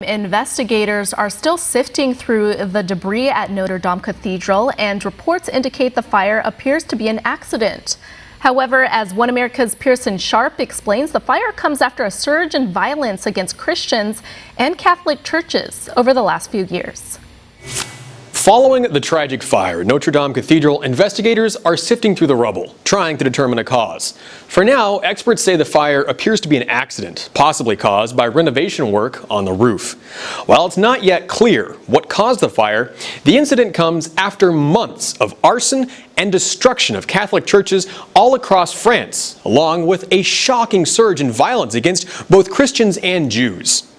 Investigators are still sifting through the debris at Notre Dame Cathedral, and reports indicate the fire appears to be an accident. However, as One America's Pearson explains, the fire comes after a surge in violence against Christians and Catholic churches over the last few years. Following the tragic fire at Notre Dame Cathedral, investigators are sifting through the rubble, trying to determine a cause. For now, experts say the fire appears to be an accident, possibly caused by renovation work on the roof. While it's not yet clear what caused the fire, the incident comes after months of arson and destruction of Catholic churches all across France, along with a shocking surge in violence against both Christians and Jews.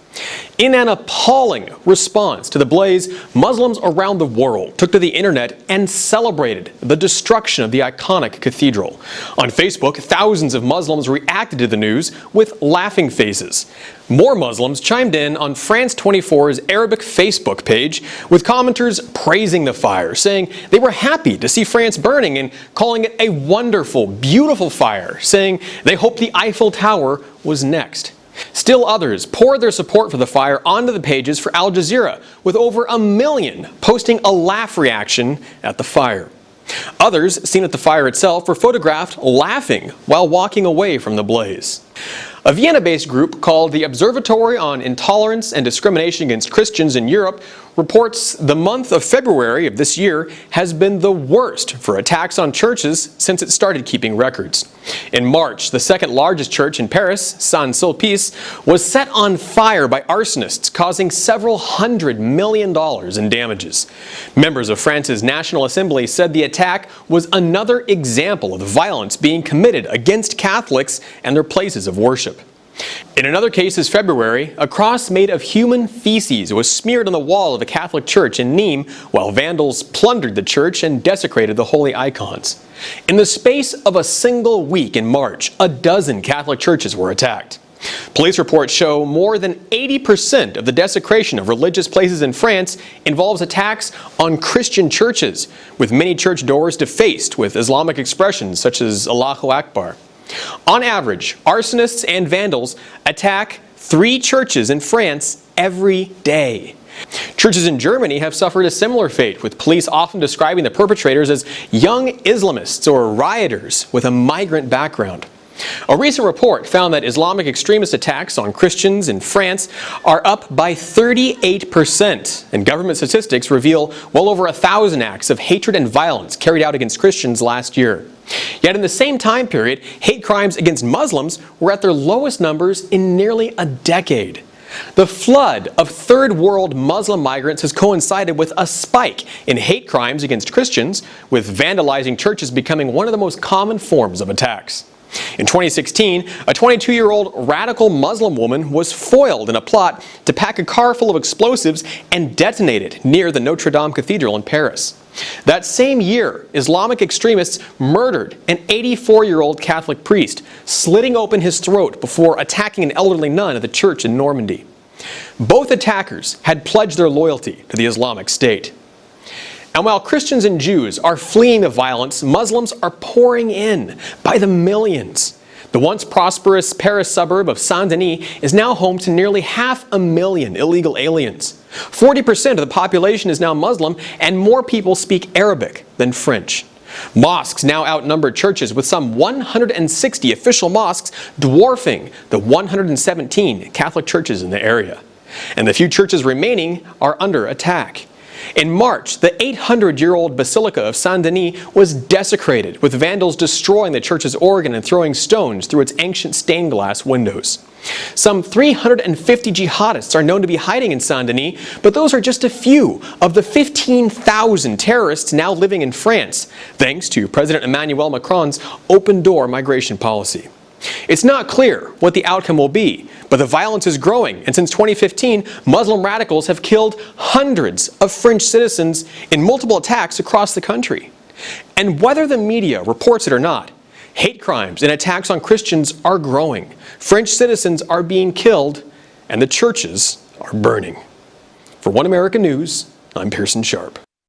In an appalling response to the blaze, Muslims around the world took to the internet and celebrated the destruction of the iconic cathedral. On Facebook, thousands of Muslims reacted to the news with laughing faces. More Muslims chimed in on France 24's Arabic Facebook page, with commenters praising the fire, saying they were happy to see France burning and calling it a wonderful, beautiful fire, saying they hoped the Eiffel Tower was next. Still others poured their support for the fire onto the pages for Al Jazeera, with over 1 million posting a laugh reaction at the fire. Others, seen at the fire itself, were photographed laughing while walking away from the blaze. A Vienna-based group called the Observatory on Intolerance and Discrimination Against Christians in Europe reports the month of February of this year has been the worst for attacks on churches since it started keeping records. In March, the second largest church in Paris, Saint-Sulpice, was set on fire by arsonists, causing several $100 million in damages. Members of France's National Assembly said the attack was another example of the violence being committed against Catholics and their places of worship. In another case this February, a cross made of human feces was smeared on the wall of a Catholic church in Nîmes while vandals plundered the church and desecrated the holy icons. In the space of a single week in March, a dozen Catholic churches were attacked. Police reports show more than 80% of the desecration of religious places in France involves attacks on Christian churches, with many church doors defaced with Islamic expressions such as Allahu Akbar. On average, arsonists and vandals attack 3 churches in France every day. Churches in Germany have suffered a similar fate, with police often describing the perpetrators as young Islamists or rioters with a migrant background. A recent report found that Islamic extremist attacks on Christians in France are up by 38%, and government statistics reveal well over 1,000 acts of hatred and violence carried out against Christians last year. Yet in the same time period, hate crimes against Muslims were at their lowest numbers in nearly a decade. The flood of third world Muslim migrants has coincided with a spike in hate crimes against Christians, with vandalizing churches becoming one of the most common forms of attacks. In 2016, a 22-year-old radical Muslim woman was foiled in a plot to pack a car full of explosives and detonate it near the Notre Dame Cathedral in Paris. That same year, Islamic extremists murdered an 84-year-old Catholic priest, slitting open his throat before attacking an elderly nun at the church in Normandy. Both attackers had pledged their loyalty to the Islamic State. And while Christians and Jews are fleeing the violence, Muslims are pouring in by the millions. The once prosperous Paris suburb of Saint-Denis is now home to nearly 500,000 illegal aliens. 40% of the population is now Muslim, and more people speak Arabic than French. Mosques now outnumber churches, with some 160 official mosques dwarfing the 117 Catholic churches in the area. And the few churches remaining are under attack. In March, the 800-year-old Basilica of Saint-Denis was desecrated, with vandals destroying the church's organ and throwing stones through its ancient stained glass windows. Some 350 jihadists are known to be hiding in Saint-Denis, but those are just a few of the 15,000 terrorists now living in France, thanks to President Emmanuel Macron's open-door migration policy. It's not clear what the outcome will be, but the violence is growing, and since 2015, Muslim radicals have killed hundreds of French citizens in multiple attacks across the country. And whether the media reports it or not, hate crimes and attacks on Christians are growing. French citizens are being killed, and the churches are burning. For One America News, I'm Pearson Sharp.